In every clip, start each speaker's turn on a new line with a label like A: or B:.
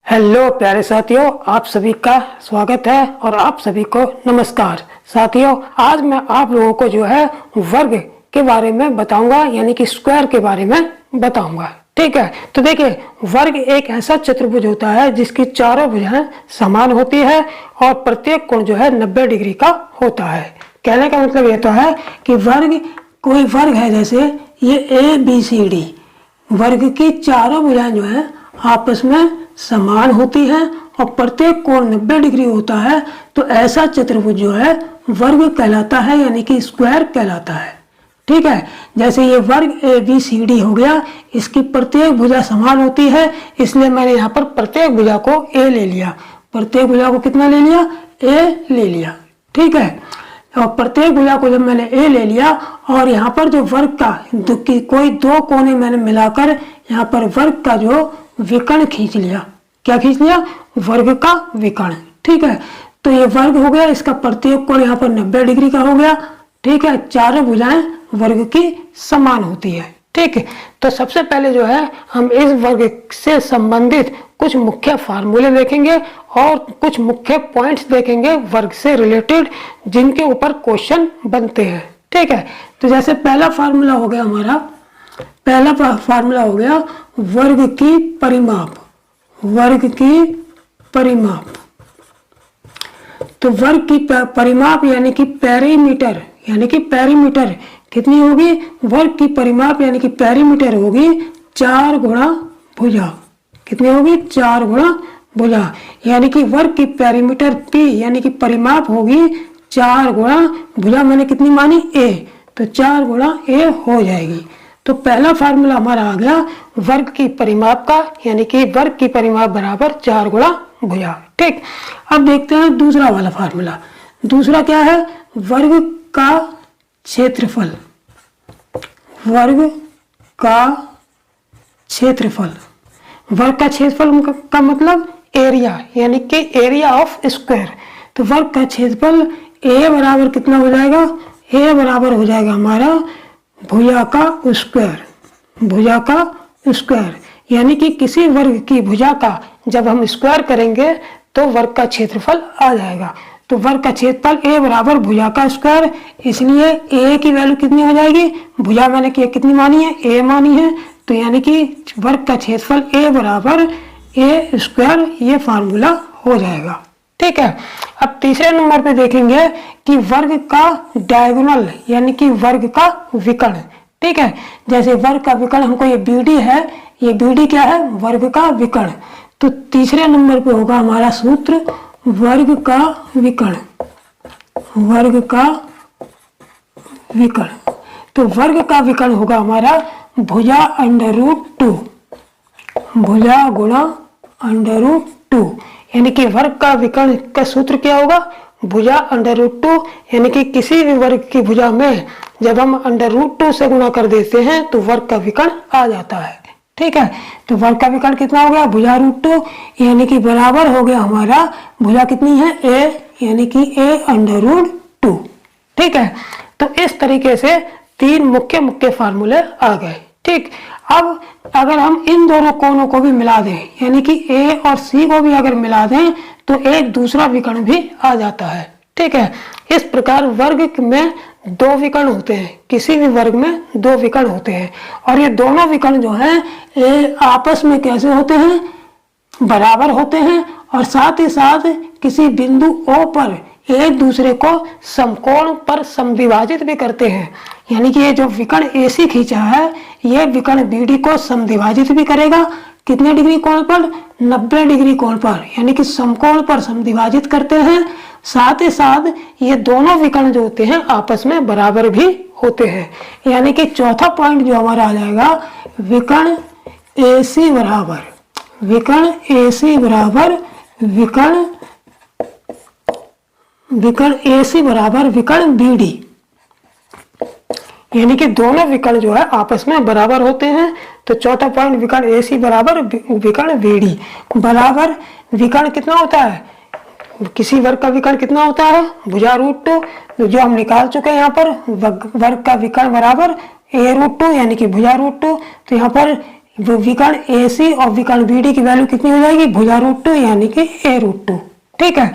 A: Hello प्यारे साथियों, आप सभी का स्वागत है और आप सभी को नमस्कार। साथियों, आज मैं आप लोगों को जो है वर्ग के बारे में बताऊंगा, यानी कि स्क्वायर के बारे में बताऊंगा। ठीक है, तो देखिए, वर्ग एक ऐसा चतुर्भुज होता है जिसकी चारों भुजाएं समान होती है और प्रत्येक कोण जो है 90 डिग्री का होता है। कहने का मतलब ये तो है कि वर्ग कोई वर्ग है, जैसे ये ABCD, वर्ग की चारों भुजाएं जो है आपस में समान होती है और प्रत्येक कोण 90 डिग्री होता है, तो ऐसा चतुर्भुज जो है वर्ग कहलाता है, यानी कि स्क्वायर कहलाता है। ठीक है, जैसे ये वर्ग ABCD हो गया, इसकी प्रत्येक भुजा समान होती है, इसलिए मैंने यहाँ पर प्रत्येक भुजा को A ले लिया। प्रत्येक भुजा को कितना ले लिया? A ले लिया। ठीक है, और प्रत्येक भुजा को जब मैंने A ले लिया और यहाँ पर जो वर्ग का कोई दो कोने मैंने मिलाकर यहाँ पर वर्ग का जो विकर्ण खींच लिया। क्या खींच लिया? वर्ग का विकर्ण। ठीक है, तो ये वर्ग हो गया, इसका प्रत्येक कोण यहाँ पर 90 डिग्री का हो गया। ठीक है, चारों भुजाएं वर्ग की समान होती है। ठीक है, तो सबसे पहले जो है हम इस वर्ग से संबंधित कुछ मुख्य फार्मूले देखेंगे और कुछ मुख्य पॉइंट्स देखेंगे वर्ग से रिलेटेड, जिनके ऊपर क्वेश्चन बनते हैं। ठीक है, तो जैसे पहला फार्मूला हो गया हमारा, पहला फार्मूला हो गया वर्ग की परिमाप। वर्ग की परिमाप, तो वर्ग की परिमाप यानी कि पेरीमीटर, यानी कि पेरीमीटर कितनी होगी? वर्ग की परिमाप यानी कि पेरीमीटर होगी 4 गुणा भुजा। कितनी होगी? 4 गुणा भुजा, यानी कि वर्ग की पेरीमीटर P यानी कि परिमाप होगी 4 गुणा भुजा। मैंने कितनी मानी? A, तो 4 गुणा A हो जाएगी। तो पहला फार्मूला हमारा आ गया वर्ग की परिमाप का, यानी कि वर्ग की परिमाप बराबर 4 गुणा भुजा। ठीक, अब देखते हैं दूसरा वाला फार्मूला। दूसरा क्या है? वर्ग का क्षेत्रफल। वर्ग का क्षेत्रफल, वर्ग का क्षेत्रफल का मतलब एरिया, यानी कि एरिया ऑफ स्क्वायर। तो वर्ग का क्षेत्रफल A बराबर कितना हो जाएगा? A बराबर हो जाएगा हमारा भुजा का स्क्वायर। भुजा का स्क्वायर, यानी कि किसी वर्ग की भुजा का जब हम स्क्वायर करेंगे तो वर्ग का क्षेत्रफल आ जाएगा। तो वर्ग का क्षेत्रफल A बराबर भुजा का स्क्वायर, इसलिए A की वैल्यू कितनी हो जाएगी? भुजा मैंने कितनी मानी है? A मानी है, तो यानी कि वर्ग का क्षेत्रफल A बराबर A स्क्वायर, ये फार्मूला हो जाएगा। ठीक है, अब तीसरे नंबर पे देखेंगे कि वर्ग का डायगोनल, यानी कि वर्ग का विकर्ण। ठीक है, जैसे वर्ग का विकर्ण हमको ये BD है, ये BD क्या है? वर्ग का विकर्ण। तो तीसरे नंबर पे होगा हमारा सूत्र वर्ग का विकर्ण। वर्ग का विकर्ण, तो वर्ग का विकर्ण होगा हमारा भुजा √2, भुजा गुणा √2, यानी कि वर्ग का विकर्ण का सूत्र क्या होगा? भुजा √2, यानी कि किसी भी वर्ग की भुजा में जब हम √2 से गुणा कर देते हैं तो वर्ग का विकर्ण आ जाता है। ठीक है, तो वर्ग का विकर्ण कितना हो गया? भुजा √2, यानी कि बराबर हो गया हमारा भुजा कितनी है? A, यानी कि A√2। ठीक है, तो इस तरीके से तीन मुख्य फार्मूले आ गए। ठीक, अब अगर हम इन दोनों कोणों को भी मिला दें, यानी कि A और C को भी अगर मिला दें तो एक दूसरा विकर्ण भी आ जाता है। ठीक है, इस प्रकार वर्ग में दो विकर्ण होते हैं, किसी भी वर्ग में दो विकर्ण होते हैं, और ये दोनों विकर्ण जो हैं आपस में कैसे होते हैं? बराबर होते हैं, और साथ ही साथ किसी बिंदु O पर एक दूसरे को समकोण पर समद्विभाजित भी करते हैं। यानी कि ये जो विकर्ण AC खींचा है, ये विकर्ण BD को समद्विभाजित भी करेगा। कितने डिग्री कोण पर? 90 डिग्री कोण पर, यानी कि समकोण पर समद्विभाजित करते हैं। साथ ही साथ ये दोनों विकर्ण जो होते हैं आपस में बराबर भी होते हैं। यानी कि चौथा पॉइंट जो हमारा आ जाएगा, विकर्ण AC बराबर, विकर्ण AC बराबर विकर्ण AC बराबर विकर्ण BD, यानी कि दोनों विकर्ण जो है आपस में बराबर होते हैं। तो चौथा पॉइंट विकर्ण AC बराबर विकर्ण BD बराबर विकर्ण कितना होता है? किसी वर्ग का विकर्ण कितना होता है? भुजा √2, जो हम निकाल चुके हैं यहाँ पर। वर्ग का विकर्ण बराबर A√2, यानी कि भुजा √2। तो यहाँ पर वो विकर्ण AC और विकर्ण BD की वैल्यू कितनी हो जाएगी, भुजा रूट 2 यानी कि A रूट 2। ठीक है,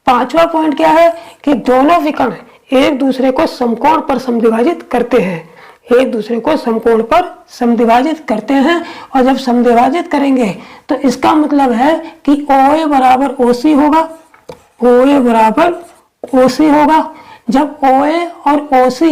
A: पांचवा पॉइंट क्या है कि दोनों विकर्ण एक दूसरे को समकोण पर समद्विभाजित करते हैं, एक दूसरे को समकोण पर समद्विभाजित करते हैं। और जब समद्विभाजित करेंगे तो इसका मतलब है कि OA बराबर OC होगा, OA बराबर OC होगा। जब OA और OC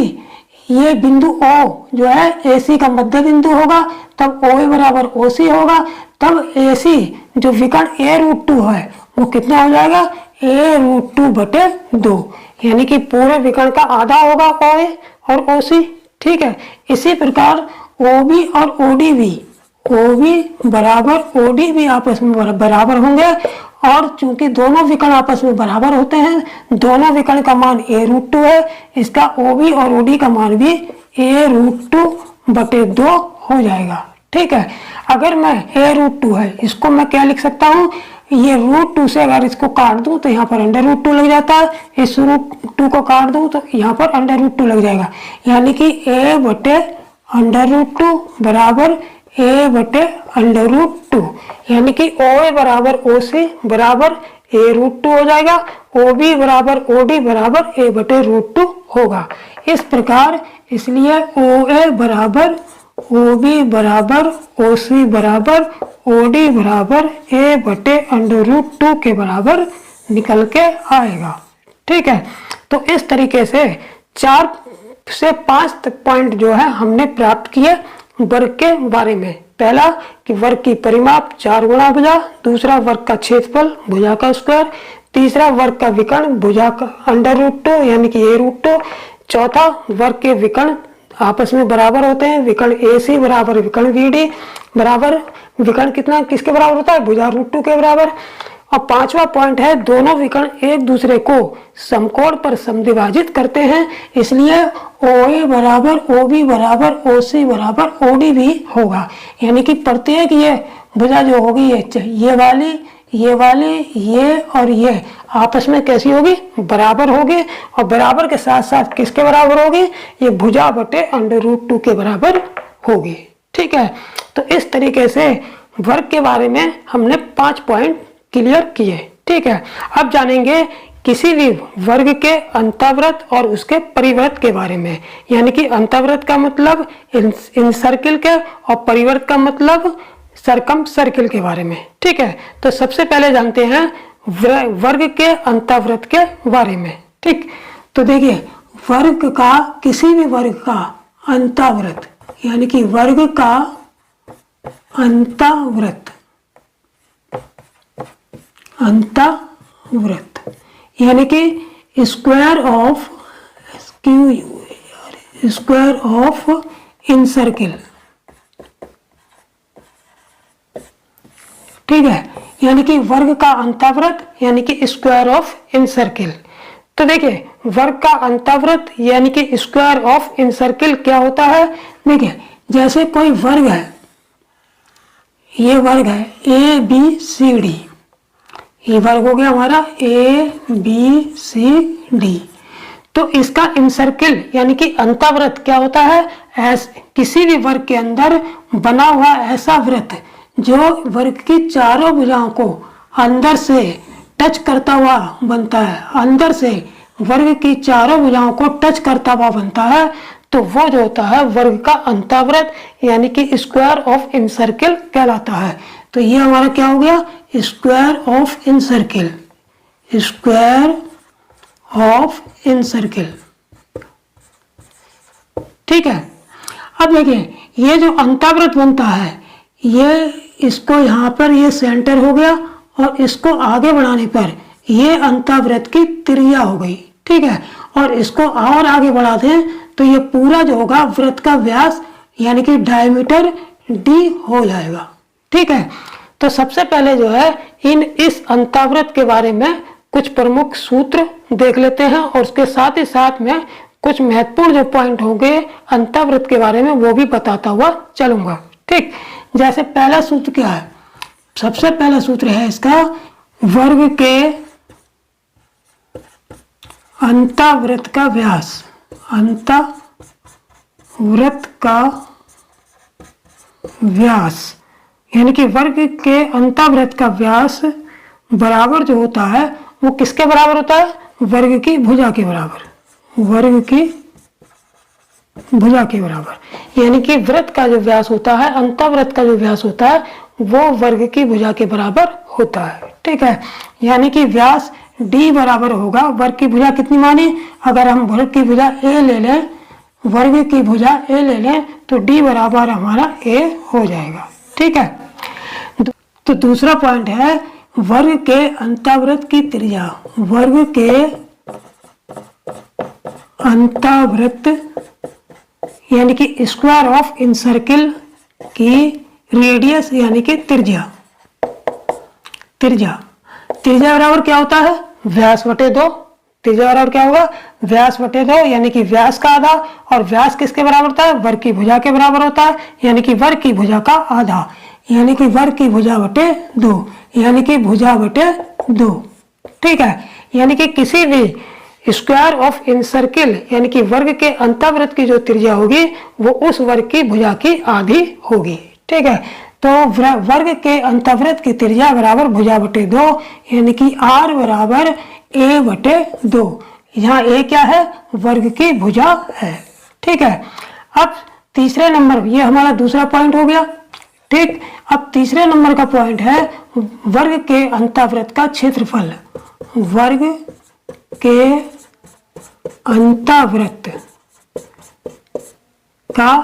A: ये बिंदु O जो है AC का मध्य बिंदु होगा, तब OA बराबर OC होगा। तब AC जो विकर्ण A रूट 2 है वो कितना हो जाएगा, A रूट 2 बटे 2, यानी कि पूरे विकर्ण का आधा होगा OA और OC। ठीक है, इसी प्रकार OB और OD भी, OB बराबर OD भी आपस में बराबर होंगे। और चूंकि दोनों विकर्ण आपस में बराबर होते हैं, दोनों विकर्ण का मान A रूट 2 है, इसका OB और OD का मान भी A रूट 2 बटे 2 हो जाएगा। ठीक है, अगर मैं A रूट 2 है इसको मैं क्या लिख सकता हूँ, ये रूट 2 से अगर इसको काट दूं तो यहाँ पर अंडर रूट 2 लग जाता है, इस रूट 2 को काट दूं तो यहाँ पर अंडर रूट 2 लग जाएगा, यानी कि A बटे अंडर रूट 2 बराबर A बटे अंडर रूट 2, यानी कि OA बराबर OC बराबर A रूट 2 हो जाएगा, OB बराबर OD बराबर A बटे रूट 2 होगा। इस प्रकार इसलिए OA बराबर OB बराबर OC बराबर OD बराबर A बटे अंडर रूट 2 के बराबर निकल के आएगा। ठीक है, तो इस तरीके से 4 से 5 तक पॉइंट जो है हमने प्राप्त किए वर्ग के बारे में। पहला कि वर्ग की परिमाप 4 गुणा भुजा, दूसरा वर्ग का क्षेत्रफल भुजा का स्क्वायर, तीसरा वर्ग का विकर्ण भुजा का अंडर रूट 2 यानी कि A रूट 2, चौथा वर्ग के विकर्ण आपस में बराबर होते हैं, विकर्ण AC बराबर विकर्ण BD बराबर विकर्ण कितना किसके बराबर होता है, भुजा रूट 2 के बराबर। और पांचवा पॉइंट है दोनों विकर्ण एक दूसरे को समकोण पर समद्विभाजित करते हैं, इसलिए OA बराबर OB बराबर OC बराबर OD भी होगा, यानी कि प्रत्येक ये भुजा जो होगी ये वाली ये और ये आपस में कैसी होगी, बराबर होगी। और बराबर के साथ साथ किसके बराबर होगी, ये भुजा बटे अंडर रूट 2 के बराबर होगी। ठीक है, तो इस तरीके से वर्ग के बारे में हमने 5 पॉइंट क्लियर किए। ठीक है, अब जानेंगे किसी भी वर्ग के अंतःवृत्त और उसके परिवृत्त के बारे में, यानी कि अंतःवृत्त का मतलब इन सर्किल के और परिवृत्त का मतलब सरकम सर्किल के बारे में। ठीक है, तो सबसे पहले जानते हैं वर्ग के अंतःवृत्त के बारे में। ठीक, तो देखिए वर्ग का किसी भी वर्ग का अंतःवृत्त यानी कि वर्ग का अंतःवृत्त यानी कि स्क्वायर ऑफ इन सर्किल। ठीक है, यानी कि वर्ग का अंतःवृत्त यानी कि स्क्वायर ऑफ इन सर्किल। तो देखिए वर्ग का अंतःवृत्त यानी कि स्क्वायर ऑफ इन सर्किल क्या होता है। देखिए जैसे कोई वर्ग है, ये वर्ग है ABCD, ये वर्ग हो गया हमारा ABCD। तो इसका इन सर्किल यानी कि अंतःवृत्त क्या होता है, किसी भी वर्ग के अंदर बना हुआ ऐसा वृत्त जो वर्ग की चारों भुजाओं को अंदर से टच करता हुआ बनता है, अंदर से वर्ग की चारों भुजाओं को टच करता हुआ बनता है, तो वो जो होता है वर्ग का अंतःवृत्त यानी कि स्क्वायर ऑफ इन सर्किल कहलाता है। तो ये हमारा क्या हो गया, square of in circle, square of in circle. ठीक है, अब देखिए ये जो अंतःवृत्त बनता है, ये इसको यहाँ पर ये सेंटर हो गया और इसको आगे बढ़ाने पर ये अंतःवृत्त की त्रिज्या हो गई। ठीक है, और इसको और आगे बढ़ा दें तो ये पूरा जो होगा वृत्त का व्यास यानी कि डायमीटर D हो जाएगा। ठीक है, तो सबसे पहले जो है इस अंतःवृत्त के बारे में कुछ प्रमुख सूत्र देख लेते हैं और उसके साथ ही साथ में कुछ महत्वपूर्ण जो पॉइंट होंगे अंतःवृत्त के बारे में वो भी बताता हुआ चलूंगा। ठीक, जैसे पहला सूत्र क्या है, सबसे पहला सूत्र है इसका, वर्ग के अंतःवृत्त का व्यास, अंतःवृत्त का व्यास, यानी कि वर्ग के अंतःवृत्त का व्यास बराबर जो होता है वो किसके बराबर होता है? वर्ग की भुजा के बराबर, वर्ग की भुजा के बराबर। यानी कि वृत्त का जो व्यास होता है, अंतःवृत्त का जो व्यास होता है वो वर्ग की भुजा के बराबर होता है। ठीक है, यानी कि व्यास d बराबर होगा वर्ग की भुजा कितनी मानी? अगर हम वर्ग की भुजा a ले लें, वर्ग की भुजा a ले लें तो d बराबर हमारा a हो जाएगा। ठीक है, तो दूसरा पॉइंट है वर्ग के अंतःवृत्त की त्रिज्या, वर्ग के अंतःवृत्त यानी कि स्क्वायर ऑफ इन सर्किल की रेडियस यानी कि त्रिज्या, त्रिज्या बराबर क्या होता है? व्यास बटे 2। त्रिज्या बराबर क्या होगा? व्यास बटे 2, यानी कि व्यास का आधा, और व्यास किसके बराबर होता है? वर्ग की भुजा के बराबर होता है, यानी कि वर्ग की भुजा का आधा, यानी कि वर्ग की भुजा बटे 2, यानी कि भुजा बटे 2। ठीक है, यानी कि किसी भी स्क्वायर ऑफ इन सर्किल यानी कि वर्ग के अंतःवृत्त की जो त्रिज्या होगी वो उस वर्ग की भुजा की आधी होगी। ठीक है, तो वर्ग के अंतःवृत्त की त्रिज्या बराबर भुजा बटे 2, यानी कि r बराबर a बटे 2। यहाँ a क्या है? वर्ग की भुजा है। ठीक है, अब तीसरे नंबर, ये हमारा दूसरा पॉइंट हो गया। ठीक, अब तीसरे नंबर का पॉइंट है वर्ग के अंतःवृत्त का क्षेत्रफल, वर्ग के अंतःवृत्त का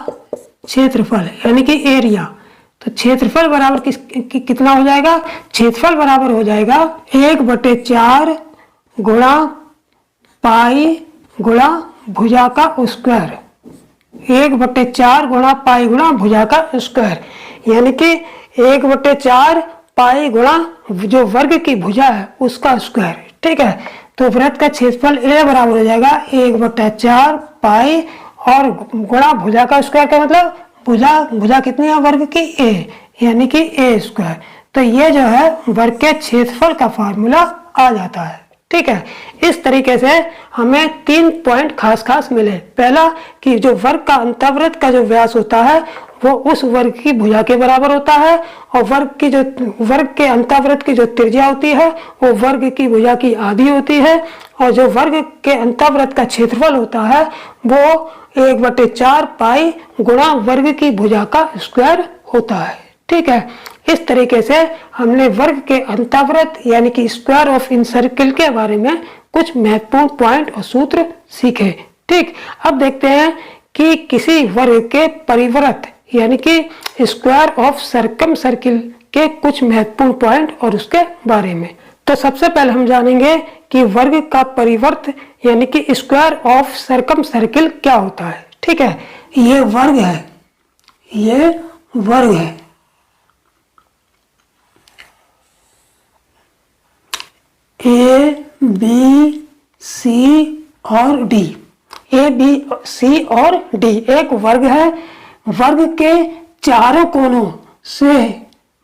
A: क्षेत्रफल यानी कि एरिया। तो क्षेत्रफल बराबर कितना हो जाएगा? क्षेत्रफल बराबर हो जाएगा 1/4 गुणा पाई गुणा भुजा का स्क्वायर, 1/4 गुणा पाई गुणा भुजा का स्क्वायर, यानी कि 1/4 पाई गुणा जो वर्ग की भुजा है उसका स्क्वायर। ठीक है, तो वृत्त का क्षेत्रफल a बराबर हो जाएगा 1/4 पाई और गुणा भुजा का स्क्वायर का मतलब भुजा कितनी है? वर्ग की a, यानी कि a स्क्वायर। तो ये जो है वर्ग के क्षेत्रफल का फार्मूला आ जाता है। ठीक है, इस तरीके से हमें 3 पॉइंट खास मिले। पहला कि जो वर्ग का अंतःवृत्त का जो व्यास होता है वो उस वर्ग की भुजा के बराबर होता है, और वर्ग के अंतःवृत्त की जो त्रिज्या होती है वो वर्ग की भुजा की आधी होती है, और जो वर्ग के अंतःवृत्त का क्षेत्रफल होता है वो 1/4 पाई गुणा वर्ग की भुजा का स्क्वायर होता है। ठीक है, इस तरीके से हमने वर्ग के अंतःवृत्त यानी कि स्क्वायर ऑफ इन सर्किल के बारे में कुछ महत्वपूर्ण पॉइंट और सूत्र सीखे। ठीक, अब देखते हैं कि किसी वर्ग के परिवृत्त यानी कि स्क्वायर ऑफ सर्कम सर्किल के कुछ महत्वपूर्ण पॉइंट और उसके बारे में। तो सबसे पहले हम जानेंगे कि वर्ग का परिवर्त यानी कि स्क्वायर ऑफ सर्कम सर्किल क्या होता है। ठीक है, ये वर्ग है, ये वर्ग है, A, B, C और D, A, B, C और D एक वर्ग है। वर्ग के चारों कोनों से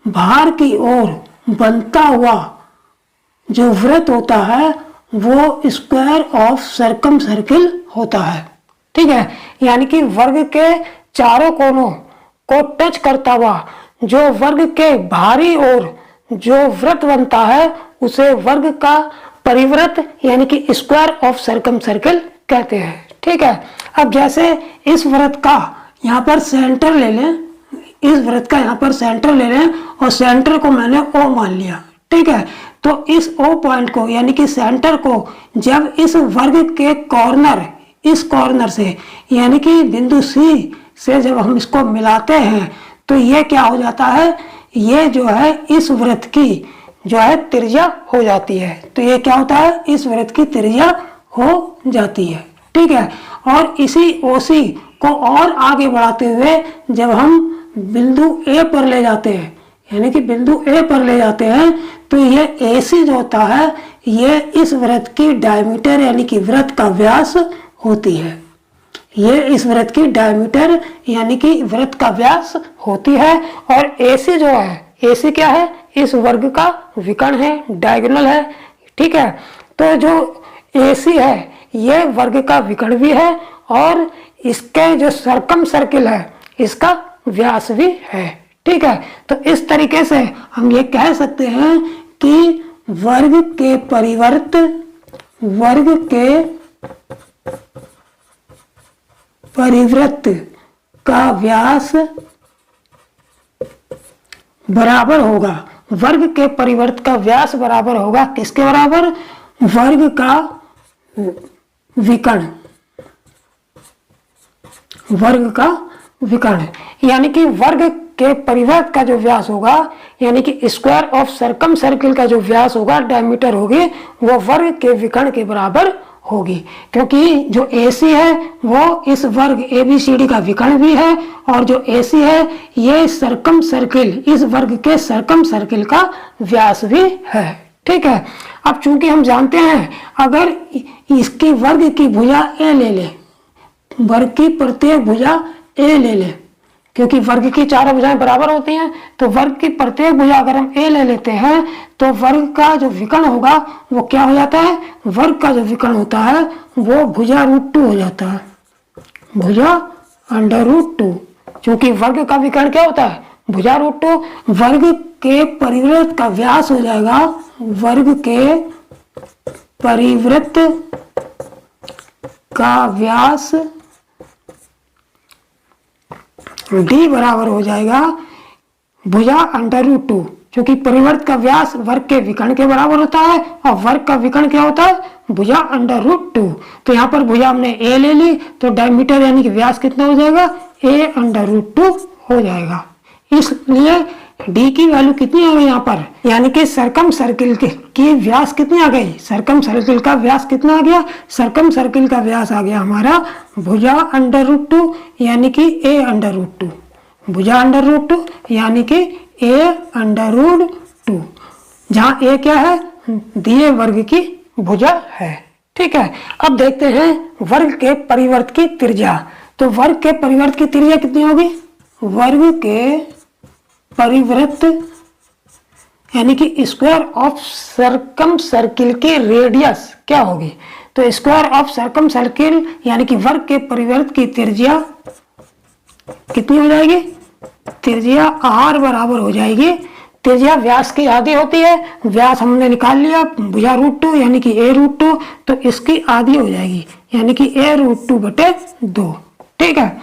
A: बाहर की ओर बनता हुआ जो वृत्त होता है वो स्क्वायर ऑफ सर्कम सर्किल होता है। ठीक है, यानी कि वर्ग के चारों कोनों को टच करता हुआ जो वर्ग के बाहरी ओर जो वृत्त बनता है उसे वर्ग का परिवृत्त यानी कि स्क्वायर ऑफ सर्कम सर्किल कहते हैं। ठीक है, अब जैसे इस वृत्त का यहाँ पर सेंटर ले लें, इस वृत्त का यहाँ पर सेंटर ले लें और सेंटर को मैंने O मान लिया। ठीक है, तो इस O पॉइंट को यानी कि सेंटर को जब इस वर्ग के कॉर्नर, इस कॉर्नर से यानी कि बिंदु C से जब हम इसको मिलाते हैं तो ये क्या हो जाता है? ये जो है इस वृत्त की जो है त्रिज्या हो जाती है। तो ये क्या होता है? इस वृत्त की त्रिज्या हो जाती है। ठीक है, और इसी OC को और आगे बढ़ाते हुए जब हम बिंदु A पर ले जाते हैं यानी कि बिंदु A पर ले जाते हैं तो ये AC जो होता है ये इस वृत्त की डायमीटर यानी कि वृत्त का व्यास होती है। ये इस वृत्त की डायमीटर यानी कि वृत्त का व्यास होती है। और AC जो है, AC क्या है? इस वर्ग का विकर्ण है, डायगोनल है। ठीक है, तो जो AC है ये वर्ग का विकर्ण भी है और इसके जो सर्कम सर्किल है इसका व्यास भी है। ठीक है, तो इस तरीके से हम ये कह सकते हैं कि वर्ग के परिवृत्त का व्यास बराबर होगा, वर्ग के परिवर्त का व्यास बराबर होगा किसके बराबर? वर्ग का विकर्ण, वर्ग का विकर्ण, यानी कि वर्ग के परिवर्त का जो व्यास होगा, यानी कि स्क्वायर ऑफ सर्कम सर्किल का जो व्यास होगा, डायमीटर होगी, वो वर्ग के विकर्ण के बराबर होगी, क्योंकि जो AC है वो इस वर्ग ABCD का विकर्ण भी है, और जो AC है ये सर्कम सर्किल, इस वर्ग के सर्कम सर्किल का व्यास भी है। ठीक है, अब चूंकि हम जानते हैं अगर इसकी वर्ग की भुजा A ले ले, वर्ग की प्रत्येक भुजा A ले ले, क्योंकि वर्ग की चारों भुजाएं बराबर होती हैं, तो वर्ग की प्रत्येक भुजा अगर हम A ले लेते हैं तो वर्ग का जो विकर्ण होगा वो क्या हो जाता है? वर्ग का जो विकर्ण होता है वो भुजा √2 हो जाता है, भुजा √2। क्योंकि वर्ग का विकर्ण क्या होता है? भुजा √2। वर्ग के परिवृत्त का व्यास हो जाएगा, वर्ग के परिवृत्त का व्यास D बराबर हो जाएगा भुजा √2, क्योंकि परिवर्त का व्यास वर्ग के विकर्ण के बराबर होता है, और वर्ग का विकर्ण क्या होता है? भुजा √2। तो यहाँ पर भुजा हमने A ले ली, तो डायमीटर यानी कि व्यास कितना हो जाएगा? A √2 हो जाएगा। इसलिए D की वैल्यू कितनी आ गई यहाँ पर? यानी कि सर्कम सर्किल की व्यास कितनी आ गई? सर्कम सर्किल का व्यास कितना आ गया? सर्कम सर्किल का व्यास आ गया हमारा भुजा √2, यानी कि A √2, भुजा √2 यानी कि A √2, जहाँ A क्या है? दिए वर्ग की भुजा है। ठीक है, अब देखते हैं वर्ग के परिवर्त की त्रिज्या। तो वर्ग के परिवर्त की त्रिज्या कितनी होगी? वर्ग के परिवृत्त यानी कि स्क्वायर ऑफ सर्कम सर्किल की रेडियस क्या होगी? तो स्क्वायर ऑफ सर्कम सर्किल यानी कि वर्ग के परिवृत्त की त्रिज्या कितनी हो जाएगी? त्रिज्या R बराबर हो जाएगी, त्रिज्या व्यास की आधी होती है, व्यास हमने निकाल लिया भुजा √2 यानी कि A √2, तो इसकी आधी हो जाएगी यानी कि A √2/2। ठीक है,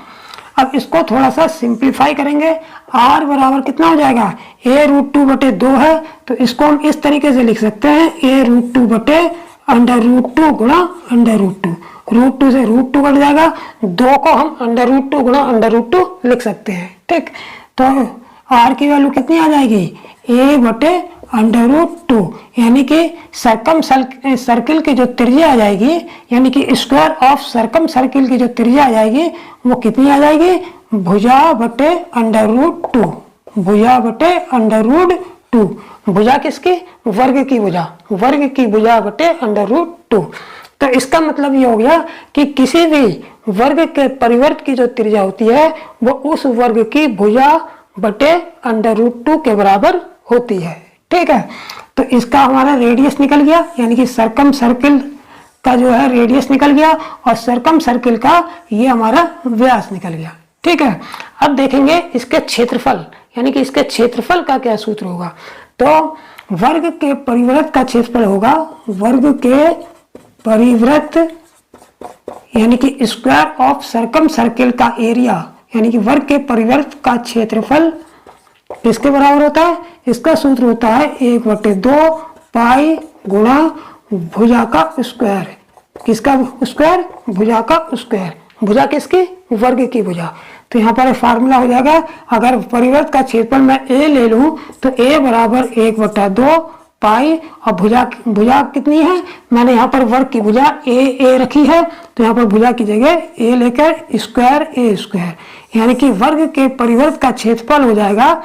A: अब इसको थोड़ा सा सिंप्लीफाई करेंगे। R बराबर कितना हो जाएगा? A √2/2 है, तो इसको हम इस तरीके से लिख सकते हैं A √2/√2 गुणा √2, √2 से √2 कट जाएगा, 2 को हम √2 गुणा √2 लिख सकते हैं। ठीक, तो R की वैल्यू कितनी आ जाएगी? A/√2, यानी कि सर्कम सर्किल की जो त्रिज्या आ जाएगी, यानी कि स्क्वायर ऑफ सर्कम सर्किल की जो त्रिज्या आ जाएगी वो कितनी आ जाएगी? भुजा/√2, भुजा/√2। भुजा किसकी? वर्ग की भुजा, वर्ग की भुजा/√2। तो इसका मतलब ये हो गया कि किसी भी वर्ग के परिवर्त की जो त्रिज्या होती है वो उस वर्ग की भुजा/√2 के बराबर होती है। ठीक है, तो इसका हमारा रेडियस निकल गया, यानी कि सर्कम सर्किल का जो है रेडियस निकल गया, और सर्कम सर्किल का ये हमारा व्यास निकल गया। ठीक है, अब देखेंगे इसके क्षेत्रफल, यानी कि इसके क्षेत्रफल का क्या सूत्र होगा। तो वर्ग के परिवृत्त का क्षेत्रफल होगा वर्ग के परिवृत्त यानी कि स्क्वायर ऑफ सर्कम सर्किल का एरिया, यानी कि वर्ग के परिवृत्त का क्षेत्रफल किसके बराबर होता है? इसका सूत्र होता है 1/2 पाई गुणा भुजा का स्क्वायर। किसका स्क्वायर? भुजा का स्क्वायर। भुजा किसकी? वर्ग की भुजा। तो यहाँ पर फार्मूला हो जाएगा, अगर परिवर्त का क्षेत्रफल मैं A ले लूं तो A बराबर 1/2 पाई, और भुजा कितनी है? मैंने यहाँ पर वर्ग की भुजा A रखी है, तो यहाँ पर भुजा की जगह A लेकर स्क्वायर A², यानी कि वर्ग के परिवर्त का क्षेत्रफल हो जाएगा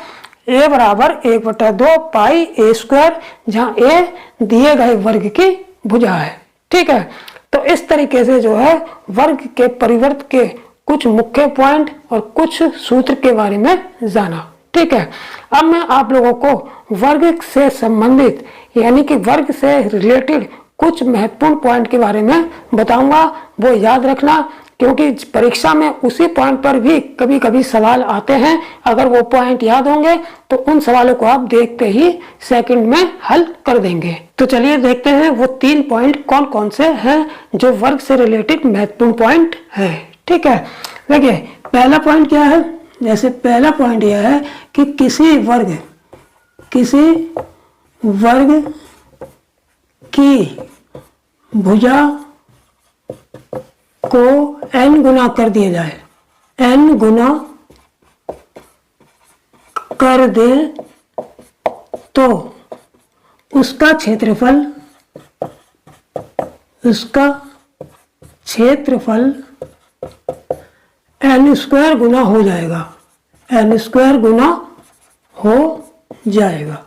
A: A बराबर 1/2 पाई A², जहाँ A दिए गए वर्ग की भुजा है। ठीक है, तो इस तरीके से जो है वर्ग के परिवर्त के कुछ मुख्य पॉइंट और कुछ सूत्र के बारे में जाना। ठीक है, अब मैं आप लोगों को वर्ग से संबंधित यानी कि वर्ग से रिलेटेड कुछ महत्वपूर्ण पॉइंट के बारे में बताऊंगा। वो याद रखना क्योंकि परीक्षा में उसी पॉइंट पर भी कभी कभी सवाल आते हैं। अगर वो पॉइंट याद होंगे तो उन सवालों को आप देखते ही सेकंड में हल कर देंगे। तो चलिए देखते हैं वो 3 पॉइंट कौन कौन से हैं जो वर्ग से रिलेटेड महत्वपूर्ण पॉइंट है। ठीक है, देखिए पहला पॉइंट क्या है। जैसे पहला पॉइंट यह है कि किसी वर्ग की भुजा को n गुना कर दिया जाए, n गुना कर दे तो उसका क्षेत्रफल n स्क्वायर गुना हो जाएगा, n स्क्वायर गुना हो जाएगा।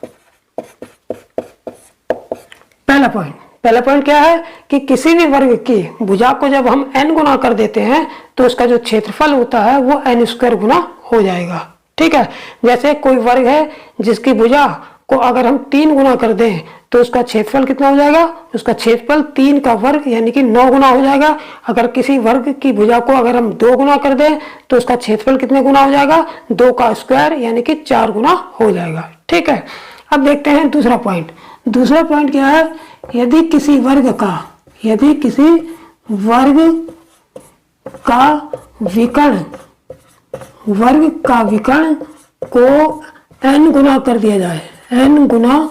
A: पहला पॉइंट क्या है कि किसी भी वर्ग की भुजा को जब हम n गुना कर देते हैं तो उसका जो क्षेत्रफल होता है वो n स्क्वायर गुना हो जाएगा। ठीक है, जैसे कोई वर्ग है जिसकी भुजा को अगर हम 3 गुना कर दें तो उसका क्षेत्रफल कितना हो जाएगा, उसका क्षेत्रफल 3 का वर्ग यानी कि 9 गुना हो जाएगा। अगर किसी वर्ग की भुजा को अगर हम 2 गुना कर दें तो उसका क्षेत्रफल कितने गुना हो जाएगा, 2 का स्क्वायर यानी कि 4 गुना हो जाएगा। ठीक है, अब देखते हैं दूसरा पॉइंट। दूसरा पॉइंट क्या है, यदि किसी वर्ग का विकर्ण को n गुना कर दिया जाए, n गुना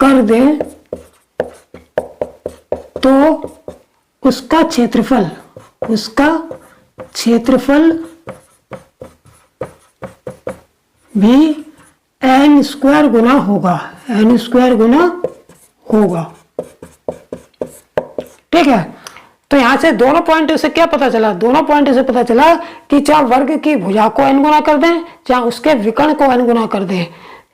A: कर दें तो उसका क्षेत्रफल भी n स्क्वायर गुना होगा। ठीक है, तो यहां से दोनों पॉइंट से क्या पता चला, दोनों पॉइंट से पता चला कि चाहे वर्ग की भुजा को n गुना कर दें चाहे उसके विकर्ण को n गुना कर दें,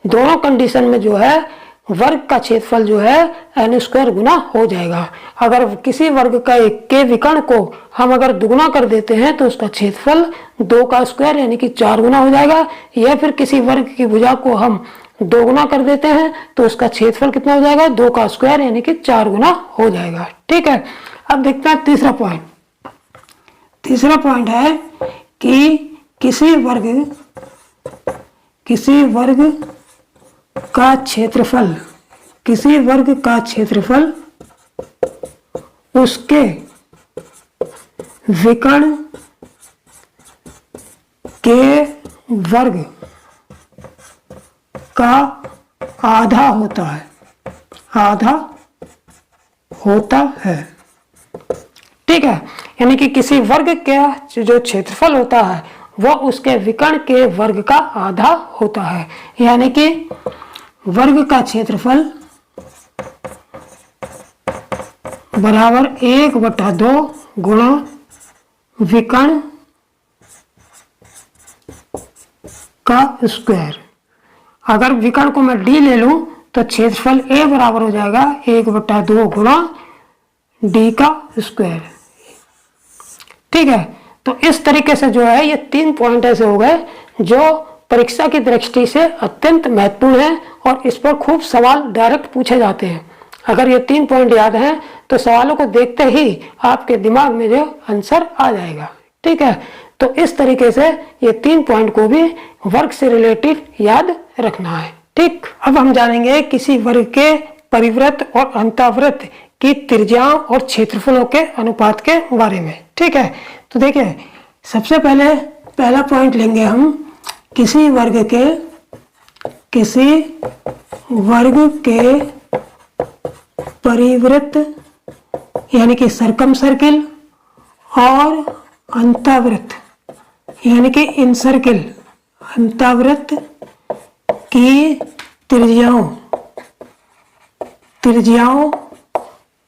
A: दोनों कंडीशन में जो है वर्ग का क्षेत्रफल जो है n स्क्वायर गुना हो जाएगा। अगर किसी वर्ग के विकर्ण को हम अगर दुगुना कर देते हैं तो उसका क्षेत्रफल 2 का स्क्वायर यानी कि 4 गुना हो जाएगा, या फिर किसी वर्ग की भुजा को हम 2 गुना कर देते हैं तो उसका क्षेत्रफल कितना हो जाएगा, 2 का स्क्वायर यानी कि 4 गुना हो जाएगा। ठीक है, अब देखते हैं तीसरा पॉइंट। तीसरा पॉइंट है कि किसी वर्ग का क्षेत्रफल उसके विकर्ण के वर्ग का आधा होता है। ठीक है, यानी कि किसी वर्ग का जो क्षेत्रफल होता है वह उसके विकर्ण के वर्ग का आधा होता है। यानी कि वर्ग का क्षेत्रफल बराबर 1/2 गुणा विकर्ण का स्क्वायर। अगर विकर्ण को मैं d ले लूं तो क्षेत्रफल a बराबर हो जाएगा 1/2 गुणा d का स्क्वायर। ठीक है, तो इस तरीके से जो है ये 3 पॉइंट ऐसे हो गए जो परीक्षा की दृष्टि से अत्यंत महत्वपूर्ण है और इस पर खूब सवाल डायरेक्ट पूछे जाते हैं। अगर ये 3 पॉइंट याद हैं तो सवालों को देखते ही आपके दिमाग में जो आंसर आ जाएगा। ठीक है, तो इस तरीके से ये 3 पॉइंट को भी वर्ग से रिलेटेड याद रखना है। ठीक, अब हम जानेंगे किसी वर्ग के परिवृत्त और अंतःवृत्त की त्रिज्याओं और क्षेत्रफलों के अनुपात के बारे में। ठीक है, तो देखिए सबसे पहला पॉइंट लेंगे हम किसी वर्ग के परिवृत्त यानी कि सर्कम सर्किल और अंतःवृत्त यानी कि इन सर्किल अंतःवृत्त की त्रिज्याओं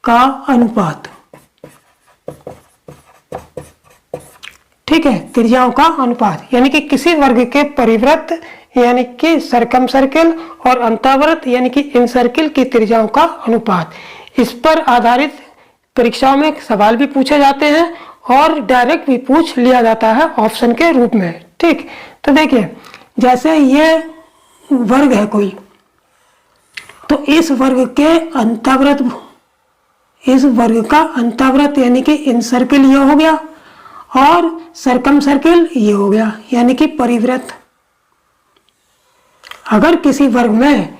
A: का अनुपात। ठीक है, त्रिज्याओं का अनुपात यानी कि किसी वर्ग के परिवृत्त यानी कि सर्कम सर्किल और अंतःवृत्त यानी कि इन सर्किल की त्रिज्याओं का अनुपात। इस पर आधारित परीक्षाओं में सवाल भी पूछे जाते हैं और डायरेक्ट भी पूछ लिया जाता है ऑप्शन के रूप में। ठीक, तो देखिए जैसे ये वर्ग है कोई, तो इस वर्ग का अंतःवृत्त यानी कि इन सर्किल ये हो गया और सरकम सर्किल ये हो गया, यानी कि परिवृत्त। अगर किसी वर्ग में,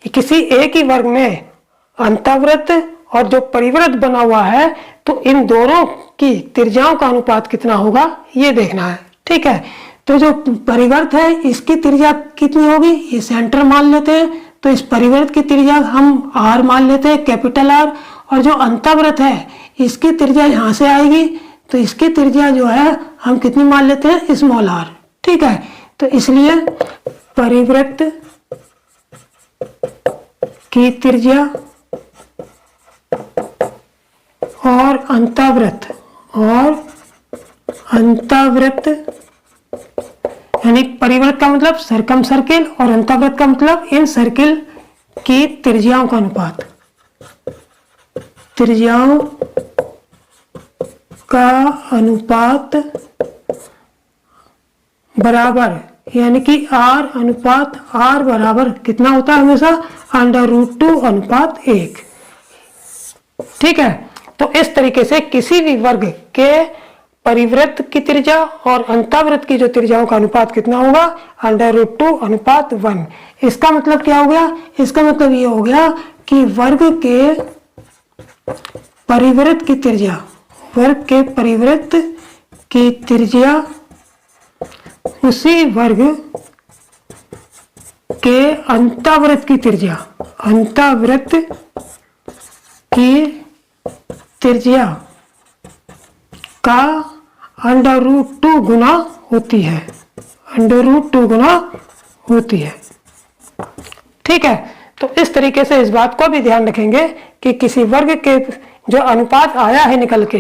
A: किसी एक ही वर्ग में अंतःवृत्त और जो परिवृत्त बना हुआ है, तो इन दोनों की त्रिज्याओं का अनुपात कितना होगा ये देखना है। ठीक है, तो जो परिवृत्त है इसकी त्रिज्या कितनी होगी, ये सेंटर मान लेते हैं, तो इस परिवृत्त की त्रिज्या हम r मान लेते हैं, कैपिटल R। और जो अंतःवृत्त है इसकी त्रिज्या यहाँ से आएगी, तो इसकी त्रिज्या जो है हम कितनी मान लेते हैं, स्मॉल r। ठीक है, तो इसलिए परिवृत्त की त्रिज्या और अंतःवृत्त यानी परिवृत्त का मतलब सरकम सर्किल और अंतःवृत्त का मतलब इन सर्किल की त्रिज्याओं का अनुपात, त्रिज्याओं का अनुपात बराबर, यानी कि R अनुपात R बराबर कितना होता है हमेशा, √2/1। ठीक है, तो इस तरीके से किसी भी वर्ग के परिवृत्त की त्रिज्या और अंतःवृत्त की जो त्रिज्याओं का अनुपात कितना होगा, √2/1। इसका मतलब क्या हो गया, इसका मतलब ये हो गया कि वर्ग के परिवृत्त की त्रिज्या, वर्ग के परिवृत्त की त्रिज्या उसी वर्ग के अंतःवृत्त की त्रिज्या, अंतःवृत्त की त्रिज्या का √2 गुना होती है, √2 गुना होती है। ठीक है, तो इस तरीके से इस बात को भी ध्यान रखेंगे कि किसी वर्ग के जो अनुपात आया है निकल के,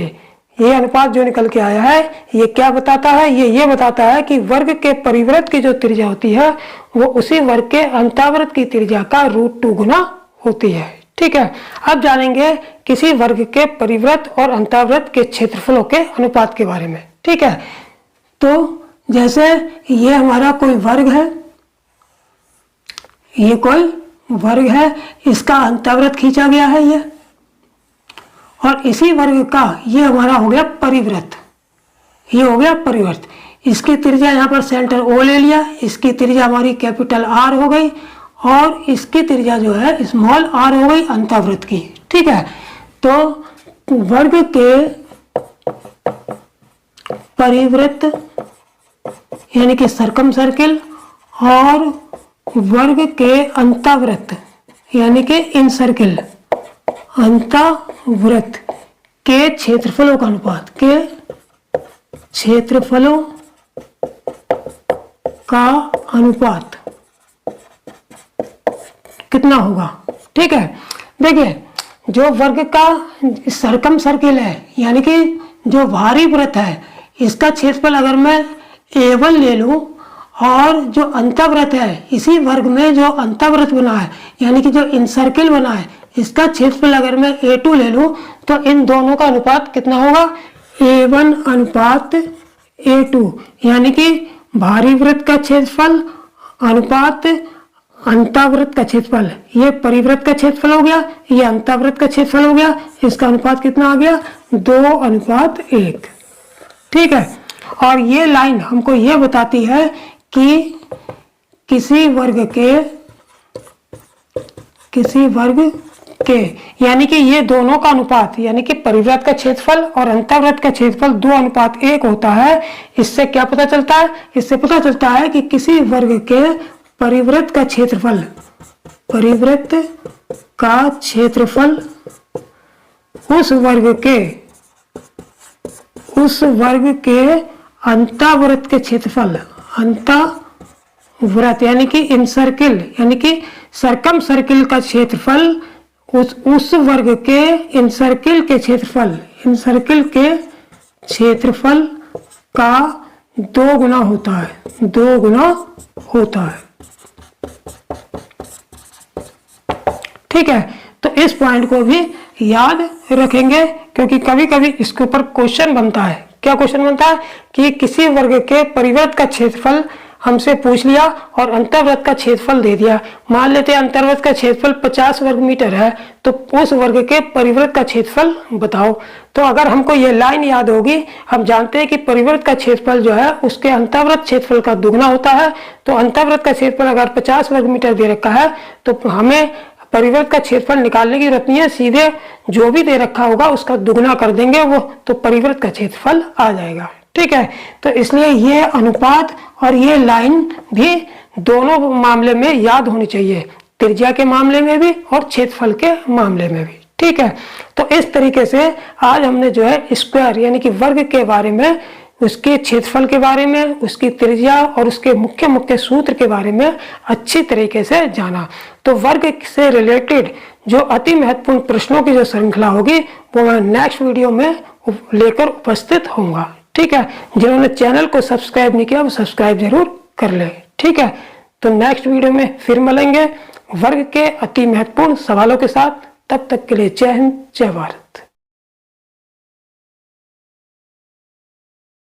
A: ये अनुपात जो निकल के आया है ये क्या बताता है, ये बताता है कि वर्ग के परिवृत्त की जो त्रिज्या होती है वो उसी वर्ग के अंतःवृत्त की त्रिज्या का √2 गुना होती है। ठीक है, अब जानेंगे किसी वर्ग के परिवृत्त और अंतःवृत्त के क्षेत्रफलों के अनुपात के बारे में। ठीक है, तो जैसे ये हमारा कोई वर्ग है, ये कोई वर्ग है, इसका अंतःवृत्त खींचा गया है ये, और इसी वर्ग का ये हमारा हो गया परिवृत्त, ये हो गया परिवृत्त। इसकी त्रिज्या यहाँ पर सेंटर O ले लिया, इसकी त्रिज्या हमारी कैपिटल R हो गई और इसकी त्रिज्या जो है स्मॉल r हो गई अंतःवृत्त की। ठीक है, तो वर्ग के परिवृत्त यानी कि सरकम सर्किल और वर्ग के अंतःवृत्त यानी कि इन सर्किल, अंतःवृत्त के क्षेत्रफलों का अनुपात, के क्षेत्रफलों का अनुपात कितना होगा। ठीक है, देखिए जो वर्ग का सरकम सर्किल है यानी कि जो भारी वृत्त है, इसका क्षेत्रफल अगर मैं A1 ले लूं और जो अंतःवृत्त है, इसी वर्ग में जो अंतःवृत्त बना है यानी कि जो इन सर्किल बना है, इसका क्षेत्रफल अगर मैं A2 ले लूं तो इन दोनों का अनुपात कितना होगा, A1 अनुपात A2, यानी कि भारी वृत्त का क्षेत्रफल अनुपात अंतःवृत्त का क्षेत्रफल। ये परिवृत्त का क्षेत्रफल हो गया, ये अंतःवृत्त का क्षेत्रफल हो गया, इसका अनुपात कितना आ गया, 2:1। ठीक है, और ये लाइन हमको ये बताती है कि किसी वर्ग के यानी कि ये दोनों का अनुपात यानी कि परिवृत्त का क्षेत्रफल और अंतःवृत्त का क्षेत्रफल 2:1 होता है। इससे क्या पता चलता है, इससे पता चलता है कि किसी वर्ग के परिवृत्त का क्षेत्रफल, परिवृत्त का क्षेत्रफल उस वर्ग के अंतःवृत्त के क्षेत्रफल, अंतःवृत्त यानी कि इन सर्किल यानी कि सरकम सर्किल का क्षेत्रफल उस वर्ग के इन सर्किल के क्षेत्रफल, इन सर्किल के क्षेत्रफल का 2 गुना होता है, 2 गुना होता है। ठीक है, तो इस पॉइंट को भी याद रखेंगे क्योंकि कभी कभी इसके ऊपर क्वेश्चन बनता है। क्या क्वेश्चन बनता है कि किसी वर्ग के परिवृत्त का क्षेत्रफल हमसे पूछ लिया और अंतर्वृत्त का क्षेत्रफल दे दिया। मान लेते हैं अंतर्वृत्त का क्षेत्रफल 50 वर्ग मीटर है, तो उस वर्ग के परिवृत्त का क्षेत्रफल बताओ। तो अगर हमको ये लाइन याद होगी, हम जानते हैं कि परिवृत्त का क्षेत्रफल जो है उसके अंतर्वृत्त क्षेत्रफल का दुगना होता है। तो अंतर्वृत्त का क्षेत्रफल अगर 50 वर्ग मीटर दे रखा है तो हमें परिवृत्त का क्षेत्रफल निकालने की जरूरत नहीं है, सीधे जो भी दे रखा होगा उसका दुगना कर देंगे वो, तो परिवृत्त का क्षेत्रफल आ जाएगा। ठीक है, तो इसलिए ये अनुपात और ये लाइन भी दोनों मामले में याद होनी चाहिए, त्रिज्या के मामले में भी और क्षेत्रफल के मामले में भी। ठीक है, तो इस तरीके से आज हमने जो है स्क्वायर यानी कि वर्ग के बारे में, उसके क्षेत्रफल के बारे में, उसकी त्रिज्या और उसके मुख्य मुख्य सूत्र के बारे में अच्छी तरीके से जाना। तो वर्ग से रिलेटेड जो अति महत्वपूर्ण प्रश्नों की जो श्रृंखला होगी वो मैं नेक्स्ट वीडियो में लेकर उपस्थित होऊंगा। ठीक है, जिन्होंने चैनल को सब्सक्राइब नहीं किया वो सब्सक्राइब जरूर कर ले। ठीक है, तो नेक्स्ट वीडियो में फिर मिलेंगे वर्ग के अति महत्वपूर्ण सवालों के साथ। तब तक के लिए जय हिंद, जय भारत।